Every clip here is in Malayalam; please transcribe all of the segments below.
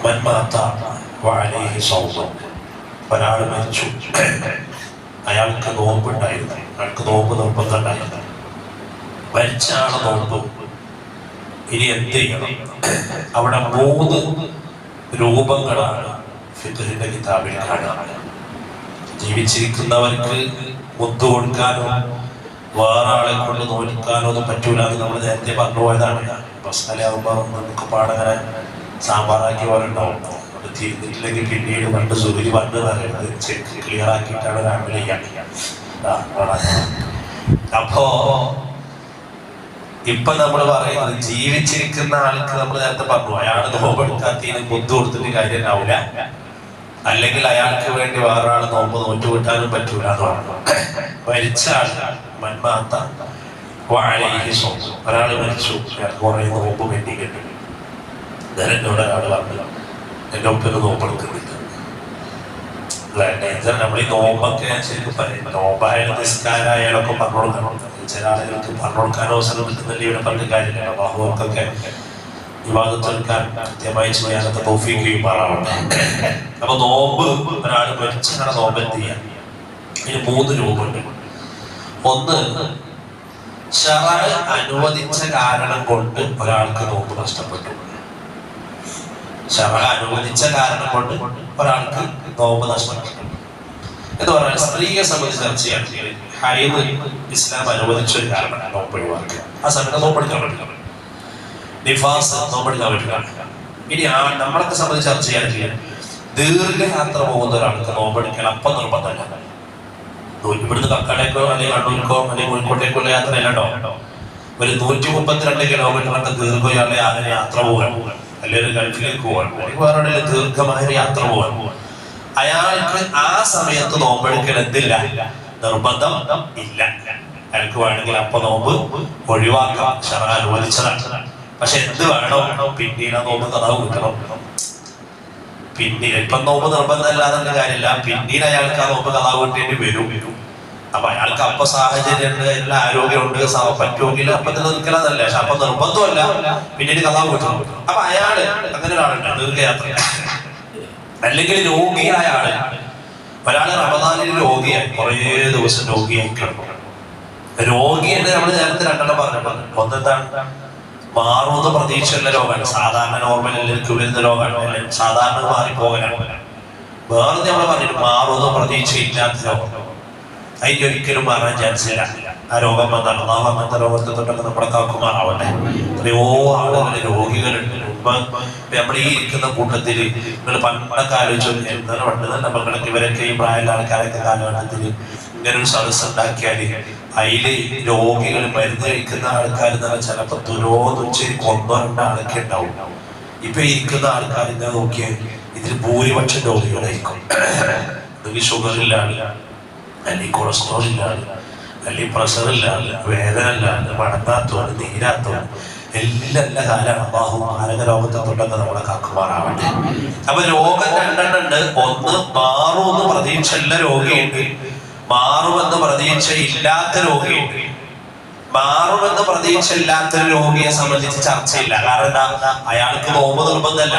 മൻമാത്ത വഅലൈഹി സൗമൻ, ഒരാൾ മരിച്ചു, അയാൾക്ക് നോമ്പുണ്ടായിരുന്നു, അയാൾക്ക് നോമ്പ് നിർബന്ധമുണ്ടായിരുന്നു. മരിച്ച ആളെ നോമ്പ് ഇനി എന്ത് ചെയ്യണം? അവിടെ 3 രൂപങ്ങളാണ് ഫിഖ്ഹിന്റെ കിതാബിൽ കാണുക. ജീവിച്ചിരിക്കുന്നവർക്ക് മുദ്ദു കൊടുക്കാനോ വേറെ ആളെ കൊണ്ട് നോൽക്കാനോ ഒന്നും പറ്റൂല എന്ന് നമ്മൾ നേരത്തെ പറഞ്ഞു പോയതാണ്. പ്രശ്നമാകുമ്പോൾ നമുക്ക് പാടങ്ങനെ സാമ്പാറാക്കി പോലുണ്ടാവും. അത് തീർന്നിട്ടില്ലെങ്കിൽ പിന്നീട് പണ്ട് സുരുചി പണ്ട് പറയുന്നത് ചെക്ക് ക്ലിയർ ആക്കിയിട്ടാണ് രാവിലെ ചെയ്യാൻ. അപ്പോ ഇപ്പൊ നമ്മൾ പറയുന്നത് ജീവിച്ചിരിക്കുന്ന ആൾക്ക് നമ്മൾ നേരത്തെ പറഞ്ഞു അയാൾ നോമ്പെടുക്കാത്തതിന് മുദ്ദു കൊടുത്തിട്ട് കാര്യം ഉണ്ടാവില്ല, അല്ലെങ്കിൽ അയാൾക്ക് വേണ്ടി വേറെ ആൾ നോമ്പ് നോറ്റുവിട്ടാനും പറ്റൂല എന്ന് പറഞ്ഞു. മരിച്ച ആൾ മൻമാത്ത വഅലൈഹി സൗമൻ, ഒരാൾ മരിച്ചു, അയാൾക്ക് കുറെ നോമ്പ് വേണ്ടി കിട്ടും. എന്നോട് ഒരാൾ പറഞ്ഞു എന്റെ ഒപ്പിന് നോമ്പെടുക്കുന്നില്ല. നമ്മൾ ഈ നോമ്പൊക്കെ ശരിക്കും പറയും, നോമ്പായാലും നിസ്കാരായാലൊക്കെ പറഞ്ഞു കൊടുക്കണം. ചില ആളുകൾക്ക് പറഞ്ഞു കൊടുക്കാൻ അവസരം കിട്ടുന്നില്ല, ഇവിടെ പറഞ്ഞ കാര്യമില്ല. അല്ലാഹുവൊക്കെ വിവാദത്തെടുക്കാൻ കൃത്യമായി ചെയ്യാനൊക്കെ തൗഫീഖ് ചെയ്യുമാറാവട്ടെ. അപ്പൊ നോമ്പ് ഒരാൾ മരിച്ചാണ് നോമ്പ് എന്ത് ചെയ്യാം? ഇതിന് 3 രൂപമുണ്ട്. ഒന്ന്, ശറഅ് അനുവദിച്ച കാരണം കൊണ്ട് ഒരാൾക്ക് നോമ്പ് നഷ്ടപ്പെട്ടു. ശറഅ് അനുവദിച്ച കാരണം കൊണ്ട് ഒരാൾക്ക് നോമ്പ് നഷ്ടപ്പെട്ടു എന്ന് പറഞ്ഞാൽ സ്ത്രീയെ സംബന്ധിച്ച് ചർച്ചയാണ്. ഹൈദ് ഇസ്ലാം അനുവദിച്ച ഒരു കാരണമാണ് നോമ്പ് ഒഴിവാക്കുക. ആ സമയത്ത് നോമ്പെടുക്കാൻ പറ്റില്ല. നിഫാസ് നോമ്പെടുക്കാൻ പറ്റില്ല. ഇനി നമ്മളൊക്കെ സംബന്ധിച്ച് ചർച്ച ചെയ്യാൻ ദീർഘയാത്ര പോകുന്ന ഒരാൾക്ക് നോമ്പെടുക്കാൻ അപ്പം നിർബന്ധമല്ല. ഇവിടുന്ന് കക്കാടേക്കോ അല്ലെങ്കിൽ കണ്ണൂർക്കോ അല്ലെങ്കിൽ കോഴിക്കോട്ടേക്കോ ഉള്ള യാത്ര അല്ലട്ടോ. ഒരു 132 കിലോമീറ്ററൊക്കെ ദീർഘയാത്ര അങ്ങനെ യാത്ര പോകാൻ, അല്ലെങ്കിൽ ഗൾഫിലേക്ക് പോകാൻ, അല്ലെങ്കിൽ വേറെ ദീർഘമായ യാത്ര പോകാൻ, അയാൾക്ക് ആ സമയത്ത് നോമ്പെടുക്കൽ എന്തില്ല? നിർബന്ധം ഇല്ല. അയാൾക്ക് വേണമെങ്കിൽ അപ്പൊ നോമ്പ് ഒഴിവാക്കാം, ശറഅ് അനുവദിച്ചതാണ്. പക്ഷെ എന്ത് വേണോ? പിന്നീട് ആ നോമ്പ് കഥാ കിട്ടണം. പിന്നീട് ഇപ്പൊ നോമ്പ് നിർബന്ധമല്ലാതെ കാര്യമില്ല, പിന്നീട് അയാൾക്ക് ആ നോമ്പ് കഥാ കിട്ടേണ്ടി വരും. അപ്പൊ അയാൾക്ക് അപ്പൊ സാഹചര്യമുണ്ട്, എല്ലാ ആരോഗ്യമുണ്ട്, പറ്റുമെങ്കിൽ അപ്പൊ നിൽക്കലതല്ല. പക്ഷെ അപ്പൊ നിർബന്ധമല്ല, പിന്നീട് കഥാ കിട്ടണം. അപ്പൊ അയാള് അങ്ങനെ ഒരാളുണ്ട് ദീർഘയാത്ര, അല്ലെങ്കിൽ രോഗിയായ ആള്. ഒരാള് റമദാനിൽ രോഗിയായി കുറേ ദിവസം രോഗിയായി കിടക്കും. രോഗിയുടെ നമ്മൾ നേരത്തെ 2 പറഞ്ഞിട്ടുണ്ട്. ഒന്നെന്താണ്? മാറുന്ന പ്രതീക്ഷയുള്ള രോഗമാണ്. സാധാരണ നോർമൽ എല്ലാവർക്കും വരുന്ന രോഗമാണ്, സാധാരണ മാറിപ്പോകലാണ്. വേറെ നമ്മൾ പറഞ്ഞിട്ട് മാറുന്ന പ്രതീക്ഷ ഇല്ലാത്ത രോഗം, അതിന് ഒരിക്കലും മാറാൻ ചാൻസ് ഇല്ല. ആ രോഗം വന്നാണ് അങ്ങനത്തെ രോഗത്തെ തൊട്ടൊക്കെ നമ്മുടെ കാക്കുമാറാവട്ടെ. എത്രയോ ആളുകൾ രോഗികളുണ്ട്. നമ്മൾ ഈ ഇരിക്കുന്ന കൂട്ടത്തിൽ നിങ്ങൾ പണ്ടൊക്കെ ആലോചിച്ചു എന്താണ് പണ്ട് തന്നെ മക്കളൊക്കെ ഇവരൊക്കെ ഈ പ്രായമുള്ള ആൾക്കാരൊക്കെ കാലഘട്ടത്തിൽ ഇങ്ങനെ ഒരു സദസ് ഉണ്ടാക്കിയാൽ അതില് രോഗികൾ മരുന്ന് കഴിക്കുന്ന ആൾക്കാർ എന്ന് പറഞ്ഞാൽ ചിലപ്പോ തുരോതുച്ചേരി 1-2 ആളൊക്കെ ഉണ്ടാവും. ഇപ്പൊ ഇരിക്കുന്ന ആൾക്കാരിനെ നോക്കിയാൽ ഇതിൽ ഭൂരിപക്ഷം രോഗികളായിരിക്കും. അല്ലെങ്കിൽ ഷുഗർ ഇല്ലാതെ, അല്ലെങ്കിൽ കൊളസ്ട്രോൾ ഇല്ലാതെ, അല്ലെങ്കിൽ പ്രഷർ ഇല്ലാതെ, വേദന ഇല്ലാതെ, മടങ്ങാത്തവണ്, നീരാത്തവണ്, എല്ലാ കാലമാണ്. അല്ലാഹു മാരക രോഗത്തെ തൊട്ടൊക്കെ നമ്മളെ കാക്കുമാറാവട്ടെ. അപ്പൊ രോഗം 2 ഉണ്ട്. ഒന്ന്, മാറുമെന്ന് പ്രതീക്ഷയുള്ള രോഗിയുണ്ട്, മാറുമെന്ന് പ്രതീക്ഷ ഇല്ലാത്ത രോഗിയുണ്ട്. മാറുമെന്ന് പ്രതീക്ഷ ഇല്ലാത്തൊരു രോഗിയെ സംബന്ധിച്ച് ചർച്ചയില്ല. കാരണം എന്താ? അയാൾക്ക് നോമ്പ് നിർബന്ധമല്ല.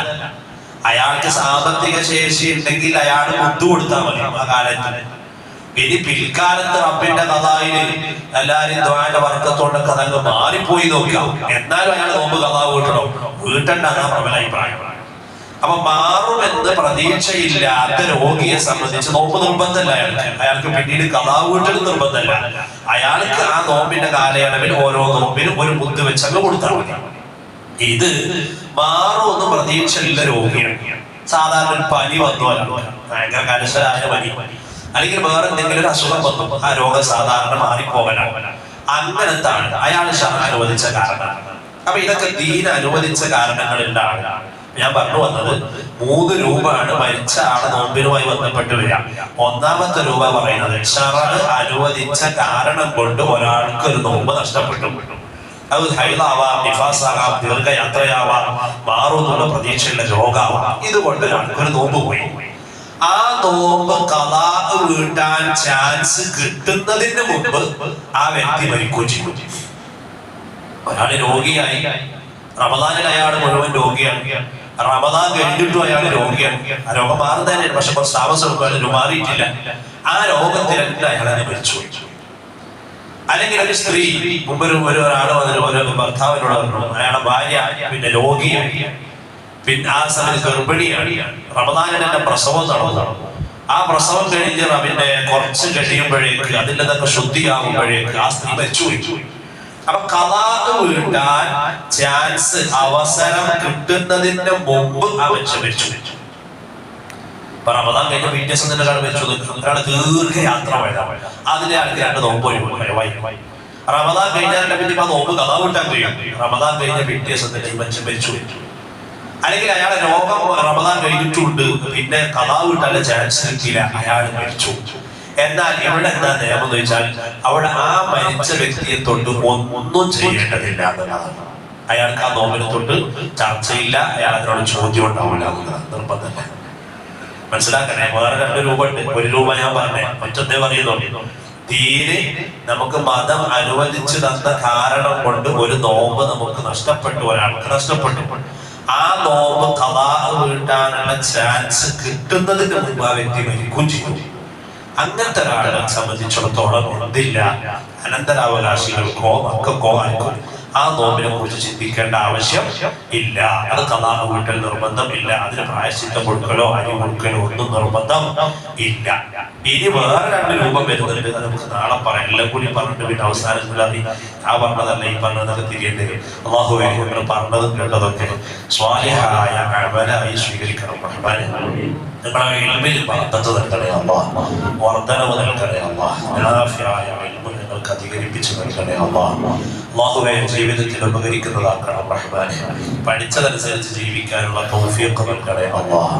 അയാൾക്ക് സാമ്പത്തിക ശേഷി ഉണ്ടെങ്കിൽ അയാൾ മുദ്ദു കൊടുത്താൽ മതി ആ കാലത്ത്. ഇനി പിൽക്കാലത്ത് റബ്ബിന്റെ ഖദായില് എല്ലാരും ദുആന്റെ ബർക്കത്തോടെ അതങ്ങ് മാറിപ്പോയി നോക്കാം, എന്നാലും അയാൾ നോമ്പ് ഖദാ വീട്ടണം, വീട്ടണ്ട എന്നാ പ്രബല അഭിപ്രായം. അപ്പൊ മാറുമെന്ന് പ്രതീക്ഷയില്ലാത്ത രോഗിയെ സംബന്ധിച്ച് നോമ്പ് നിർബന്ധമല്ല. അയാൾക്ക് പിന്നീട് ഖദാ വീട്ടൽ നിർബന്ധമല്ല. അയാൾക്ക് ആ നോമ്പിന്റെ കാലയളവിൽ ഓരോ നോമ്പിനും ഒരു മുദ്ദ് വെച്ചങ്ങ് കൊടുത്താൽ മതി. ഇത് മാറുമെന്ന് പ്രതീക്ഷയുള്ള രോഗിയാണ്. സാധാരണ ഒരു പനി വന്നു, ഭയങ്കര കലശലായ പനി, അല്ലെങ്കിൽ വേറെ എന്തെങ്കിലും ഒരു അസുഖം വന്നു, ആ രോഗം സാധാരണ മാറിപ്പോകലാണ്. അങ്ങനത്താണ് അയാൾ ശറഅ് അനുവദിച്ച കാരണമാണ്. അപ്പൊ ഇതൊക്കെ ദീൻ അനുവദിച്ച കാരണങ്ങളുള്ള ആളാണ്. ഞാൻ പറഞ്ഞു വന്നത് 3 രൂപയാണ് മരിച്ച ആളെ നോമ്പിനുമായി ബന്ധപ്പെട്ട് വരിക. ഒന്നാമത്തെ രൂപ പറയുന്നത് ശറഅ് അനുവദിച്ച കാരണം കൊണ്ട് ഒരാൾക്ക് ഒരു നോമ്പ് നഷ്ടപ്പെട്ടു. അത് ഹൈദാവാം, നിഫാസാകാം, ദീർഘയാത്രയാവാം, മാറുന്നുള്ള പ്രതീക്ഷയുള്ള രോഗാവാം. ഇതുകൊണ്ട് ഒരു നോമ്പ് പോയി. ആ നോമ്പ് ഖദാ വീട്ടാൻ ചാൻസ് കിട്ടുന്നതിന് മുമ്പ് ആ വ്യക്തി മരിക്കുകയും ചെയ്യും. ഒരാൾ രോഗിയായി, റമദാനിൽ അയാൾ മുഴുവൻ രോഗിയാണ്, റമദാൻ കഴിഞ്ഞിട്ടും അയാൾ രോഗിയാണ്. ആ രോഗം മാറുന്നതന്നെ, പക്ഷെ കുറച്ച് താമസം എടുക്കും, അയാൾ മാറിയിട്ടില്ല. ആ രോഗത്തിലെല്ലാം അയാളെ മരിച്ചു. അല്ലെങ്കിൽ ഒരു സ്ത്രീ മുമ്പ് ഒരാള് ഒരു ഭർത്താവിനോട് പറഞ്ഞു, അയാളുടെ ഭാര്യ പിന്നെ രോഗിയാണ്, പിന്നെ ആ സമയത്ത് ഗർഭിണിയാണ്, റമദാനിൽ തന്നെ പ്രസവം നടന്നു. ആ പ്രസവം കഴിഞ്ഞ് പിന്നെ കുറച്ച് കഴിയുമ്പോഴേക്ക് അതിൻ്റെ തന്നെ ശുദ്ധിയാകുമ്പോഴേക്ക് ആ സ്ത്രീ മരിച്ചു. അപ്പൊ ഖളാ വീട്ടാൻ ചാൻസ്, അവസരം കിട്ടുന്നതിന് മുമ്പ് ആ മരിച്ചു. ഇപ്പൊ റമദാൻ കഴിഞ്ഞ പിറ്റേസം തന്നെ ഒരാൾ മരിച്ചു. ഒരാള് ദീർഘയാത്ര പോയതാണ്, അതിലെ ആൾക്ക് 2 നോമ്പ് ഒഴിവായി. റമദാൻ കഴിഞ്ഞാൽ പിന്നെ ഇപ്പൊ നോമ്പ് ഖളാ വീട്ടാൻ കഴിയും. റമദാൻ കഴിഞ്ഞ പിറ്റേസം തന്നെ മരിച്ചു. അല്ലെങ്കിൽ അയാളെ രോഗം റമദാൻ കഴിഞ്ഞിട്ടുണ്ട്, പിന്നെ ഖളാ വീട്ടാനുള്ള ചാൻസ് കിട്ടിയില്ല, അയാൾ മരിച്ചു. എന്നാൽ ഇവിടെ എന്താ നിയമം എന്ന് വെച്ചാൽ അവിടെ ആ മരിച്ച വ്യക്തിയെ തൊട്ട് ഒന്നും ചെയ്യേണ്ടതില്ല എന്നുള്ളതാണ്. അയാൾക്ക് ആ നോമ്പിനെ തൊട്ട് ചർച്ചയില്ല, അയാൾ അതിനോട് ചോദ്യം ഉണ്ടാവില്ല എന്നുള്ളതാണ് നിർബന്ധം. മനസ്സിലാക്കണേ. വേറെ 2 രൂപ ഉണ്ട്, 1 രൂപ ഞാൻ പറഞ്ഞേ, മറ്റൊന്നേ പറയുന്നുള്ളൂ. തീരെ നമുക്ക് മതം അനുവദിച്ചു തന്ന കാരണം കൊണ്ട് ഒരു നോമ്പ് നമുക്ക് നഷ്ടപ്പെട്ടു, ഒരാൾക്ക് നഷ്ടപ്പെട്ടു. ആ നോമ്പ് ഖളാ വീട്ടാനുള്ള ചാൻസ് കിട്ടുന്നതിന് മുമ്പ് ആ വ്യക്തി മരിക്കുകയും ചെയ്യും. അങ്ങനത്തെ ഒരാളെ സംബന്ധിച്ചിടത്തോളം എന്തില്ല, അനന്തരാവകാശികൾക്കോ മക്കൾക്കോ ആർക്കും ആ നോമ്പിനെ കുറിച്ച് ചിന്തിക്കേണ്ട ആവശ്യം ഇല്ല. അത് ഖളാ വീട്ടൽ നിർബന്ധമില്ല. അതിന് പ്രായശ്ചിത്തം കൊടുക്കലോ അരി കൊടുക്കലോ ഒന്നും നിർബന്ധം ഇല്ല. ഇനി വേറെ 2 രൂപം വരുന്നുണ്ട്, അത് നമുക്ക് നാളെ പറയാം. എല്ലാം കൂടി പറഞ്ഞിട്ട് പിന്നെ അവസാനത്തിൽ ആ പറഞ്ഞതല്ല ഈ പറഞ്ഞതൊക്കെ തിരിയേണ്ടത്. അല്ലാഹുവേ, നിങ്ങൾ പറഞ്ഞതും കേട്ടതൊക്കെ സ്വാലിഹായ അമലായി സ്വീകരിക്കണം റഹ്മാനേ. നിങ്ങളെ ഇൽമിൽ ബറക്കത്ത് നൽകണേ അല്ലാഹ്, വർദ്ധനവ് നൽകണേ അല്ലാഹ്, നാഫിയായ ഇൽമ് നിങ്ങൾക്ക് അധികരിപ്പിച്ചു നൽകണേ അല്ലാഹ്. അല്ലാഹുവേ, ജീവിതത്തിൽ ഉപകരിക്കുന്നതാക്കണം റഹ്മാനേ. പഠിച്ചതനുസരിച്ച് ജീവിക്കാനുള്ള തൗഫീഖ് നൽകണേ അല്ലാഹ്.